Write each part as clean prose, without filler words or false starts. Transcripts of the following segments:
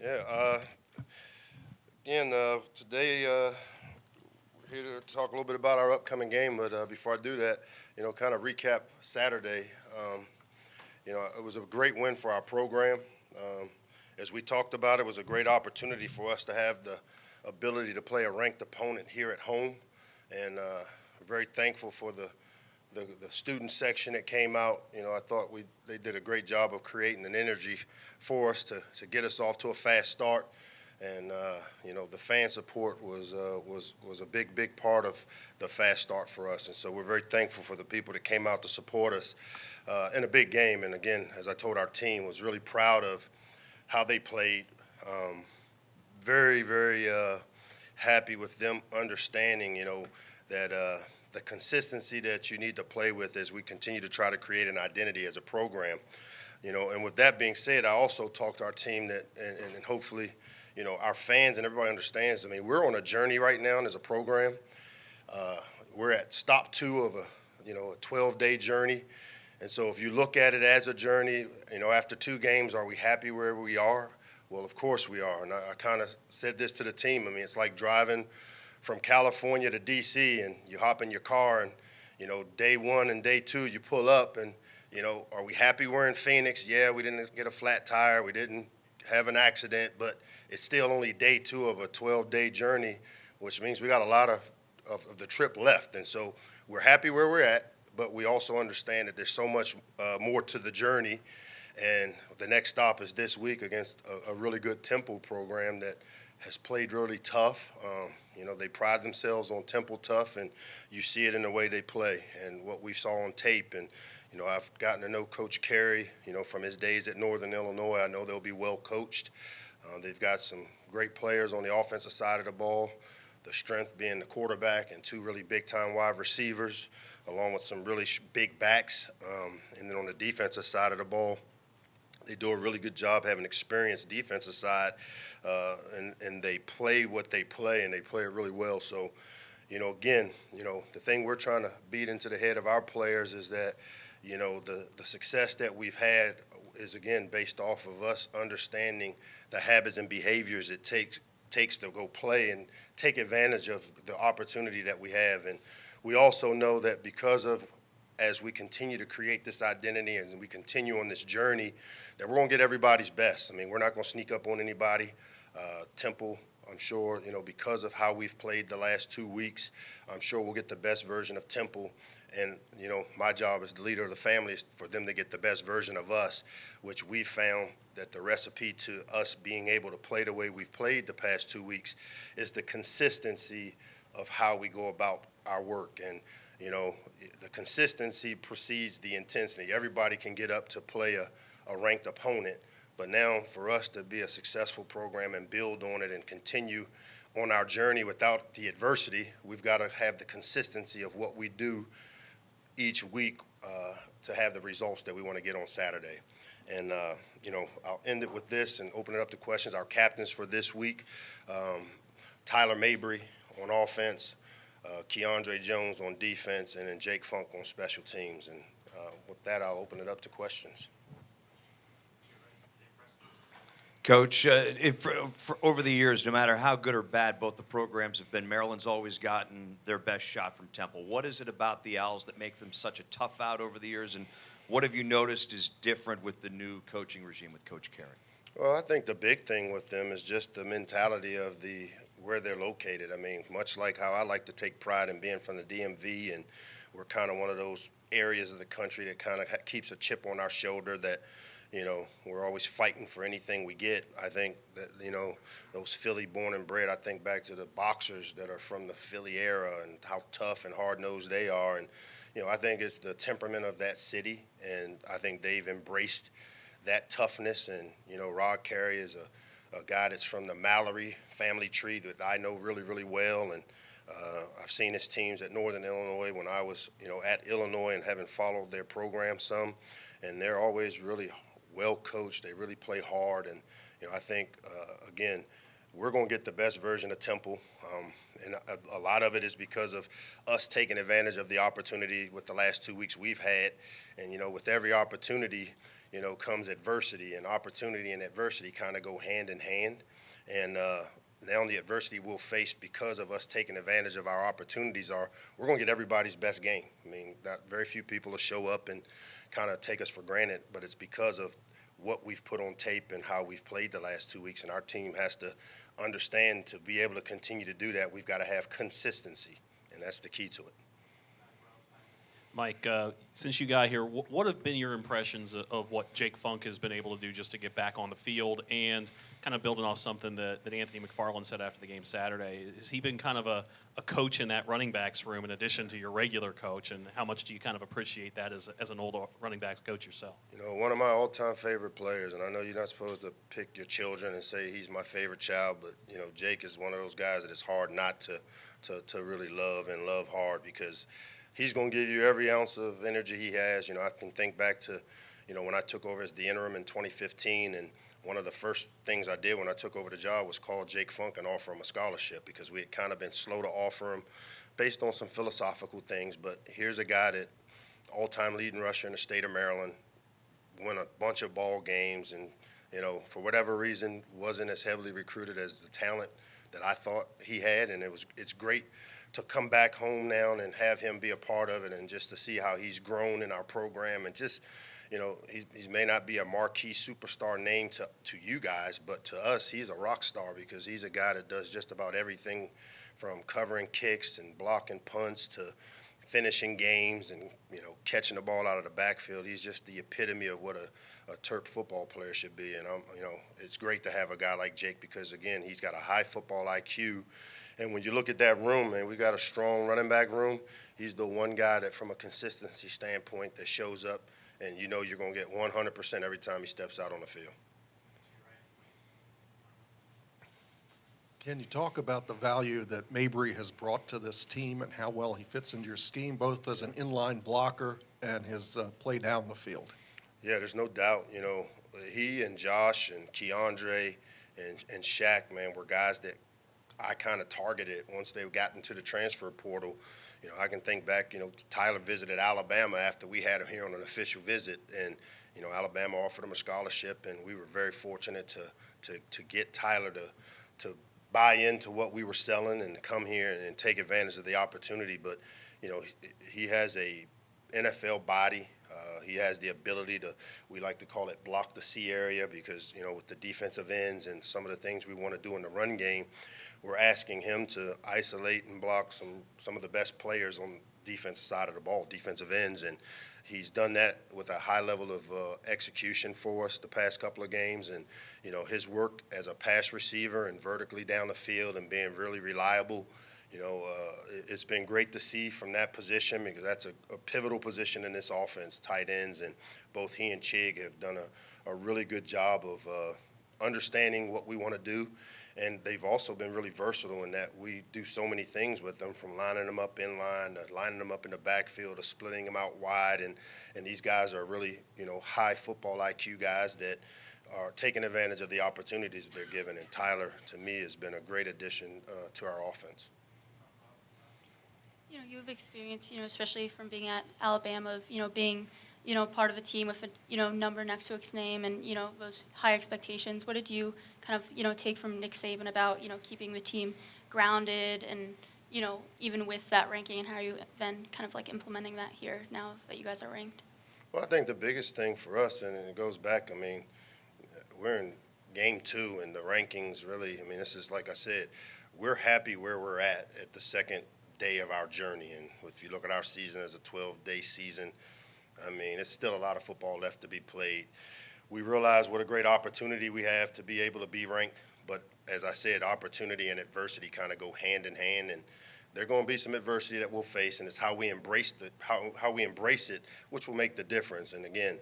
Yeah. Again, today we're here to talk a little bit about our upcoming game. But before I do that, kind of recap Saturday. Um, it was a great win for our program. Um, as we talked about, it was a great opportunity for us to have the ability to play a ranked opponent here at home, and very thankful for the student section that came out. I thought they did a great job of creating an energy for us to get us off to a fast start. And the fan support was a big part of the fast start for us, and so we're very thankful for the people that came out to support us in a big game. And again, as I told our team, was really proud of how they played. Very happy with them understanding, that the consistency that you need to play with as we continue to try to create an identity as a program. And with that being said, I also talked to our team that, and hopefully, our fans and everybody understands. I mean, we're on a journey right now as a program. We're at stop 2 of a 12-day journey. And so if you look at it as a journey, after 2 games, are we happy where we are? Well, of course we are. And I kind of said this to the team. I mean, it's like driving from California to D.C. and you hop in your car and, day 1 and day 2, you pull up and, are we happy we're in Phoenix? Yeah, we didn't get a flat tire. We didn't have an accident, but it's still only day 2 of a 12-day journey, which means we got a lot of the trip left. And so we're happy where we're at, but we also understand that there's so much more to the journey. And the next stop is this week against a really good Temple program that has played really tough. They pride themselves on Temple tough, and you see it in the way they play and what we saw on tape. And I've gotten to know Coach Carey, from his days at Northern Illinois. I know they'll be well coached. They've got some great players on the offensive side of the ball, the strength being the quarterback and 2 really big-time wide receivers, along with some really big backs. And then on the defensive side of the ball, they do a really good job having an experienced defensive side, and they play what they play, and they play it really well. So, again, the thing we're trying to beat into the head of our players is that, the success that we've had is, again, based off of us understanding the habits and behaviors it takes to go play and take advantage of the opportunity that we have. And we also know that because of as we continue to create this identity and we continue on this journey, that we're going to get everybody's best. I mean, we're not going to sneak up on anybody. Temple, I'm sure, because of how we've played the last 2 weeks, I'm sure we'll get the best version of Temple. And, my job as the leader of the family is for them to get the best version of us, which we found that the recipe to us being able to play the way we've played the past 2 weeks is the consistency of how we go about our work. And, the consistency precedes the intensity. Everybody can get up to play a ranked opponent, but now for us to be a successful program and build on it and continue on our journey without the adversity, we've got to have the consistency of what we do each week to have the results that we want to get on Saturday. And, I'll end it with this and open it up to questions. Our captains for this week, Tyler Mabry on offense, KeyAndre Jones on defense, and then Jake Funke on special teams. And with that, I'll open it up to questions. Coach, for over the years, no matter how good or bad both the programs have been, Maryland's always gotten their best shot from Temple. What is it about the Owls that make them such a tough out over the years, and what have you noticed is different with the new coaching regime with Coach Carey? Well, I think the big thing with them is just the mentality of where they're located. I mean, much like how I like to take pride in being from the DMV, and we're kind of one of those areas of the country that kind of keeps a chip on our shoulder that, we're always fighting for anything we get. I think that, those Philly born and bred, I think back to the boxers that are from the Philly era and how tough and hard-nosed they are. And, I think it's the temperament of that city, and I think they've embraced that toughness. And, Rod Carey is a guy that's from the Mallory family tree that I know really, really well. And I've seen his teams at Northern Illinois when I was, at Illinois and having followed their program some. And they're always really well coached. They really play hard. And, I think, again, we're going to get the best version of Temple. And a lot of it is because of us taking advantage of the opportunity with the last 2 weeks we've had. And, with every opportunity, comes adversity, and opportunity and adversity kind of go hand in hand. And now the adversity we'll face because of us taking advantage of our opportunities we're going to get everybody's best game. I mean, not very few people will show up and kind of take us for granted, but it's because of what we've put on tape and how we've played the last 2 weeks. And our team has to understand, to be able to continue to do that, we've got to have consistency, and that's the key to it. Mike, since you got here, what have been your impressions of what Jake Funke has been able to do just to get back on the field, and kind of building off something that Anthony McFarland said after the game Saturday? Has he been kind of a coach in that running backs room in addition to your regular coach, and how much do you kind of appreciate that as an old running backs coach yourself? One of my all-time favorite players, and I know you're not supposed to pick your children and say he's my favorite child, but, Jake is one of those guys that it's hard not to really love and love hard, because he's going to give you every ounce of energy he has. I can think back to, when I took over as the interim in 2015, and one of the first things I did when I took over the job was call Jake Funke and offer him a scholarship, because we had kind of been slow to offer him based on some philosophical things. But here's a guy that all-time leading rusher in the state of Maryland, won a bunch of ball games, and, for whatever reason, wasn't as heavily recruited as the talent that I thought he had. And it's great to come back home now and have him be a part of it, and just to see how he's grown in our program. And just, he may not be a marquee superstar name to you guys, but to us, he's a rock star, because he's a guy that does just about everything from covering kicks and blocking punts to finishing games and, catching the ball out of the backfield. He's just the epitome of what a Terp football player should be. And, it's great to have a guy like Jake, because, again, he's got a high football IQ. And when you look at that room, man, we got a strong running back room. He's the one guy that, from a consistency standpoint, that shows up, and you're going to get 100% every time he steps out on the field. Can you talk about the value that Mabry has brought to this team and how well he fits into your scheme, both as an inline blocker and his play down the field? Yeah, there's no doubt. He and Josh and KeyAndre and Shaq, man, were guys that I kind of targeted once they got into the transfer portal. I can think back, Tyler visited Alabama after we had him here on an official visit, and, Alabama offered him a scholarship, and we were very fortunate to get Tyler to buy into what we were selling and come here and take advantage of the opportunity. But, he has a NFL body. He has the ability to, we like to call it, block the C area, because, with the defensive ends and some of the things we want to do in the run game, we're asking him to isolate and block some of the best players on the defensive side of the ball, defensive ends. And he's done that with a high level of execution for us the past couple of games. And, his work as a pass receiver and vertically down the field and being really reliable, it's been great to see from that position, because that's a pivotal position in this offense, tight ends. And both he and Chig have done a really good job of understanding what we want to do. And they've also been really versatile in that we do so many things with them, from lining them up in line to lining them up in the backfield to splitting them out wide. And these guys are really, high football IQ guys that are taking advantage of the opportunities that they're given. And Tyler, to me, has been a great addition to our offense. You have experience, especially from being at Alabama, of, being, part of a team with a, number next to its name and, those high expectations. What did you kind of, take from Nick Saban about, keeping the team grounded and, even with that ranking, and how you been kind of like implementing that here now that you guys are ranked? Well, I think the biggest thing for us, and it goes back, we're in game 2, and the rankings really, this is, like I said, we're happy where we're at the second day of our journey. And if you look at our season as a 12-day season, it's still a lot of football left to be played. We realize what a great opportunity we have to be able to be ranked, but as I said, opportunity and adversity kind of go hand in hand, and there are going to be some adversity that we'll face, and it's how we embrace how we embrace it, which will make the difference. And again,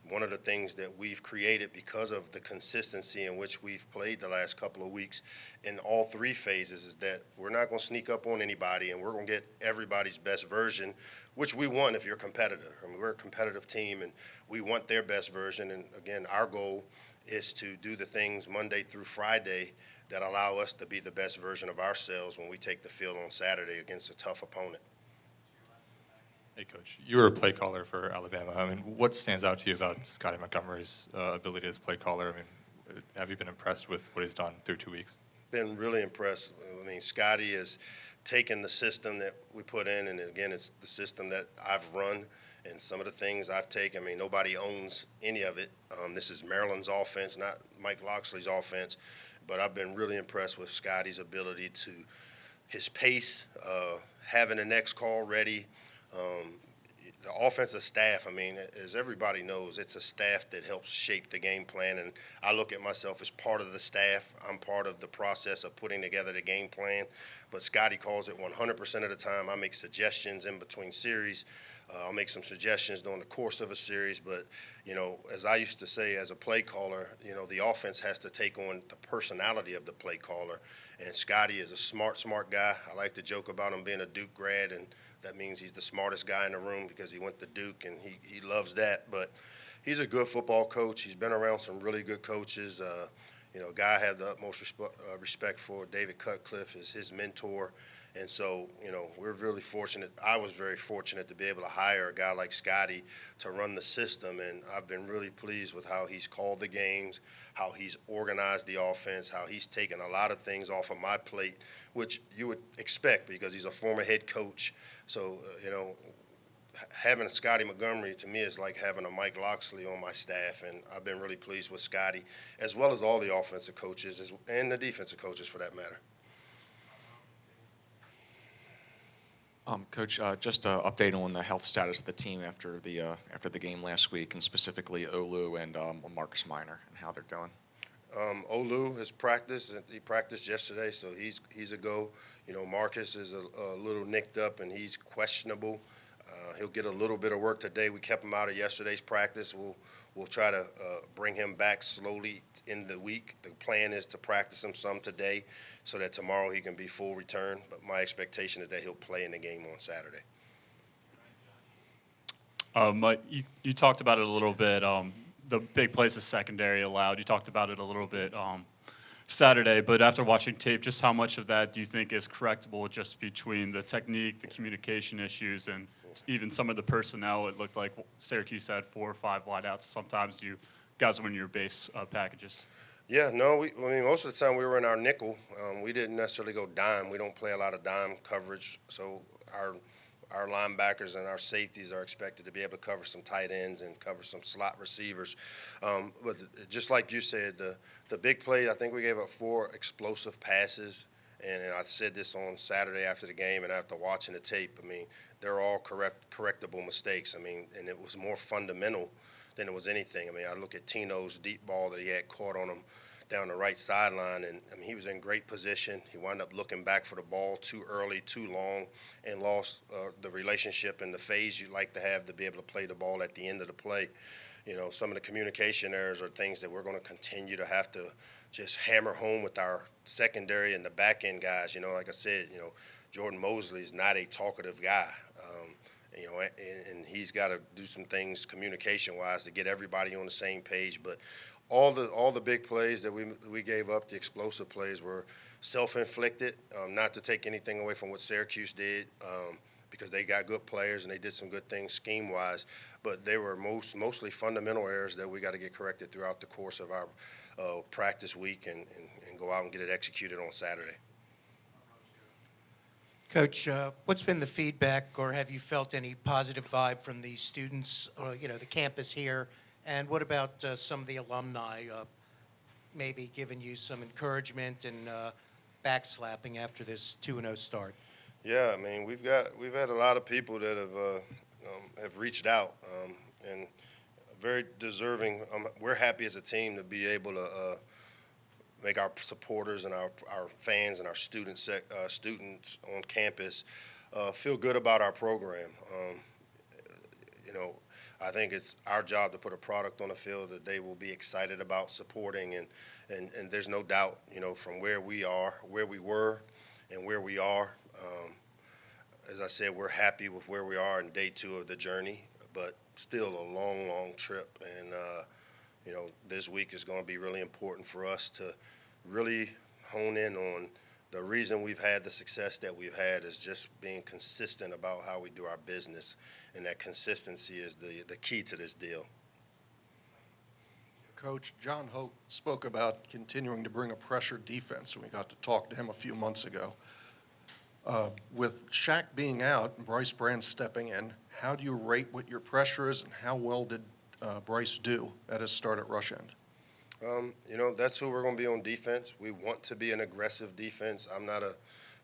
one of the things that we've created because of the consistency in which we've played the last couple of weeks in all 3 phases is that we're not going to sneak up on anybody, and we're going to get everybody's best version, which we want if you're a competitor. We're a competitive team, and we want their best version. And again, our goal is to do the things Monday through Friday that allow us to be the best version of ourselves when we take the field on Saturday against a tough opponent. Hey, Coach. You were a play caller for Alabama. I mean, what stands out to you about Scotty Montgomery's ability as play caller? I mean, have you been impressed with what he's done through 2 weeks? Been really impressed. I mean, Scotty has taken the system that we put in, and again, it's the system that I've run, and some of the things I've taken. I mean, nobody owns any of it. This is Maryland's offense, not Mike Locksley's offense, but I've been really impressed with Scotty's ability to, his pace, having the next call ready. The offensive staff, I mean, as everybody knows, it's a staff that helps shape the game plan, and I look at myself as part of the staff. I'm part of the process of putting together the game plan, but Scotty calls it 100% of the time. I make suggestions in between series. I'll make some suggestions during the course of a series, but, you know, as I used to say as a play caller, you know, the offense has to take on the personality of the play caller, and Scotty is a smart guy. I like to joke about him being a Duke grad, and that means he's the smartest guy in the room because he went to Duke, and he loves that. But he's a good football coach. He's been around some really good coaches. You know, a guy I have the utmost respect for. David Cutcliffe is his mentor. And so, you know, we're really fortunate. I was very fortunate to be able to hire a guy like Scotty to run the system, and I've been really pleased with how he's called the games, how he's organized the offense, how he's taken a lot of things off of my plate, which you would expect because he's a former head coach. So, you know, having Scotty Montgomery to me is like having a Mike Locksley on my staff, and I've been really pleased with Scotty, as well as all the offensive coaches and the defensive coaches for that matter. Coach, just an update on the health status of the team after the game last week, and specifically Olu and Marcus Minor, and how they're doing. Olu has practiced. He practiced yesterday, so he's a go. You know, Marcus is a little nicked up, and he's questionable. He'll get a little bit of work today. We kept him out of yesterday's practice. We'll try to bring him back slowly in the week. The plan is to practice him some today so that tomorrow he can be full return. But my expectation is that he'll play in the game on Saturday. Mike, you talked about it a little bit. The big plays the secondary allowed. You talked about it a little bit Saturday, but after watching tape, just how much of that do you think is correctable just between the technique, the communication issues, and even some of the personnel? It looked like Syracuse had 4 or 5 wideouts. Sometimes you guys win your base packages. Yeah, no, I mean, most of the time we were in our nickel. We didn't necessarily go dime. We don't play a lot of dime coverage, so our linebackers and our safeties are expected to be able to cover some tight ends and cover some slot receivers. But just like you said, the big play, I think we gave up 4 explosive passes. And I said this on Saturday after the game and after watching the tape. I mean, they're all correctable mistakes. I mean, and it was more fundamental than it was anything. I mean, I look at Tino's deep ball that he had caught on him down the right sideline, and I mean, he was in great position. He wound up looking back for the ball too early, too long, and lost the relationship and the phase you like to have to be able to play the ball at the end of the play. You know, some of the communication errors are things that we're going to continue to have to just hammer home with our secondary and the back end guys. You know, like I said, you know, Jordan Mosley is not a talkative guy. You know, and he's got to do some things communication-wise to get everybody on the same page. But all the big plays that we gave up, the explosive plays, were self-inflicted. Not to take anything away from what Syracuse did, because they got good players and they did some good things scheme-wise. But they were mostly fundamental errors that we got to get corrected throughout the course of our practice week and go out and get it executed on Saturday. Coach, what's been the feedback, or have you felt any positive vibe from the students, or, you know, the campus here? And what about some of the alumni maybe giving you some encouragement and backslapping after this 2-0 start? Yeah, I mean, we've had a lot of people that have reached out and very deserving. We're happy as a team to be able to make our supporters and our fans and our students on campus feel good about our program. You know, I think it's our job to put a product on the field that they will be excited about supporting, and there's no doubt, you know, from where we are, where we were, and where we are. As I said, we're happy with where we are in day 2 of the journey, but still a long, long trip. And, you know, this week is going to be really important for us to really hone in on the reason we've had the success that we've had is just being consistent about how we do our business, and that consistency is the key to this deal. Coach, John Hoke spoke about continuing to bring a pressure defense, and we got to talk to him a few months ago. With Shaq being out and Bryce Brown stepping in, how do you rate what your pressure is, and how well did Bryce do at his start at rush end? That's who we're going to be on defense. We want to be an aggressive defense. I'm not a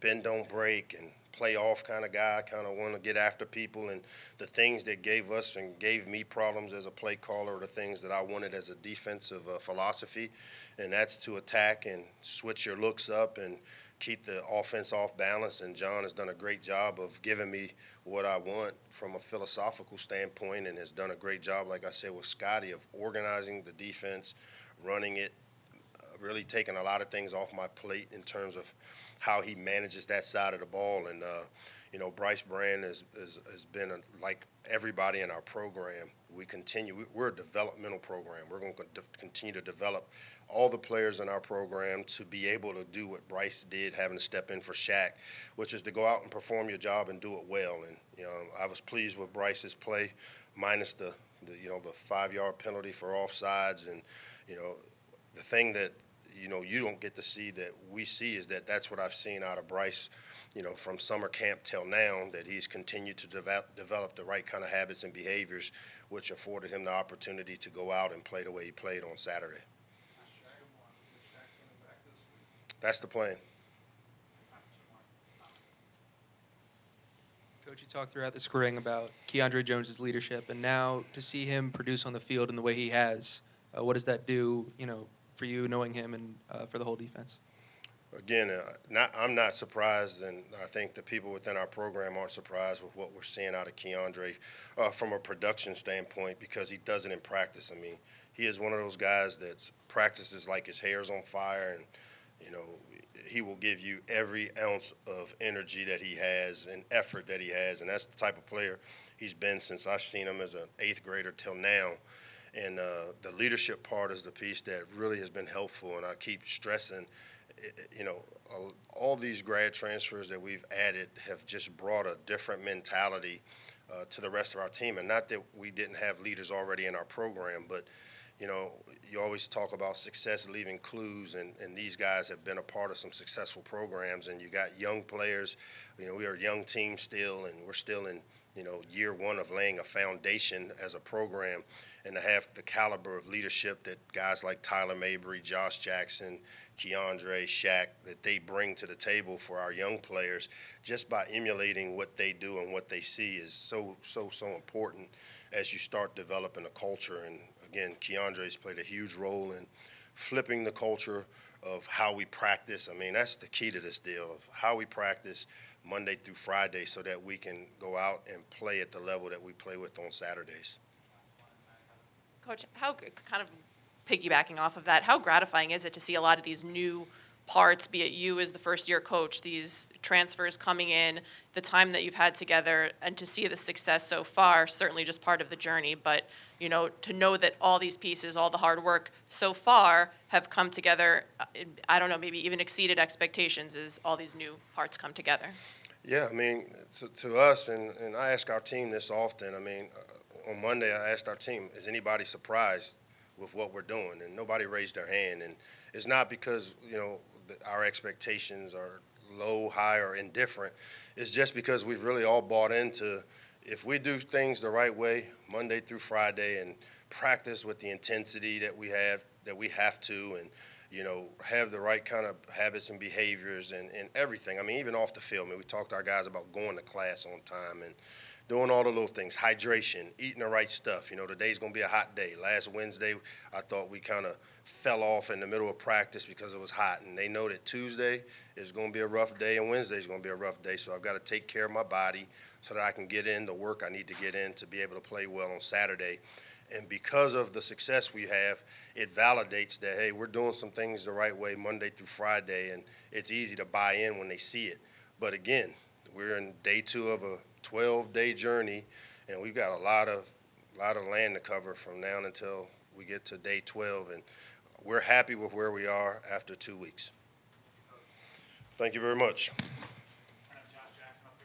bend, don't break, and play off kind of guy. I kind of want to get after people, and the things that gave us and gave me problems as a play caller are the things that I wanted as a defensive philosophy, and that's to attack and switch your looks up and keep the offense off balance. And John has done a great job of giving me what I want from a philosophical standpoint, and has done a great job, like I said, with Scotty, of organizing the defense, running it, really taking a lot of things off my plate in terms of how he manages that side of the ball. And, Bryce Brown has been, like everybody in our program, we're a developmental program. We're going to continue to develop all the players in our program to be able to do what Bryce did, having to step in for Shaq, which is to go out and perform your job and do it well. And, I was pleased with Bryce's play, minus the 5-yard penalty for offsides. And, the thing that, you don't get to see that we see is that's what I've seen out of Bryce, from summer camp till now, that he's continued to develop the right kind of habits and behaviors, which afforded him the opportunity to go out and play the way he played on Saturday. That's the plan. Coach, you talked throughout the spring about KeyAndre Jones' leadership, and now to see him produce on the field in the way he has, what does that do, for you, knowing him, and for the whole defense? Again, I'm not surprised, and I think the people within our program aren't surprised with what we're seeing out of KeyAndre from a production standpoint, because he does it in practice. I mean, he is one of those guys that practices like his hair's on fire, and, he will give you every ounce of energy that he has and effort that he has, and that's the type of player he's been since I've seen him as an 8th grader till now. And the leadership part is the piece that really has been helpful, and I keep stressing, all these grad transfers that we've added have just brought a different mentality to the rest of our team. And not that we didn't have leaders already in our program, but, you always talk about success leaving clues, and these guys have been a part of some successful programs. And you got young players. We are a young team still, and we're still in, year one of laying a foundation as a program. And to have the caliber of leadership that guys like Tyler Mabry, Josh Jackson, KeyAndre, Shaq, that they bring to the table for our young players, just by emulating what they do and what they see, is so important as you start developing a culture. And again, KeyAndre's played a huge role in flipping the culture of how we practice. I mean, that's the key to this deal, of how we practice Monday through Friday, so that we can go out and play at the level that we play with on Saturdays. Coach, how, kind of piggybacking off of that, how gratifying is it to see a lot of these new parts, be it you as the first-year coach, these transfers coming in, the time that you've had together, and to see the success so far, certainly just part of the journey, but, to know that all these pieces, all the hard work so far have come together, I don't know, maybe even exceeded expectations as all these new parts come together? Yeah, I mean, to us, and I ask our team this often, I mean, on Monday I asked our team, is anybody surprised with what we're doing? And nobody raised their hand. And it's not because, our expectations are low, high, or indifferent. It's just because we've really all bought into, if we do things the right way, Monday through Friday, and practice with the intensity that we have to, and, have the right kind of habits and behaviors and everything. I mean, even off the field, we talked to our guys about going to class on time and doing all the little things, hydration, eating the right stuff. Today's going to be a hot day. Last Wednesday, I thought we kind of fell off in the middle of practice because it was hot. And they know that Tuesday is going to be a rough day and Wednesday is going to be a rough day. So I've got to take care of my body so that I can get in the work I need to get in to be able to play well on Saturday. And because of the success we have, it validates that, hey, we're doing some things the right way Monday through Friday, and it's easy to buy in when they see it. But again, we're in day 2 of a 12-day journey, and we've got a lot of land to cover from now until we get to day 12, and we're happy with where we are after 2 weeks. Thank you very much.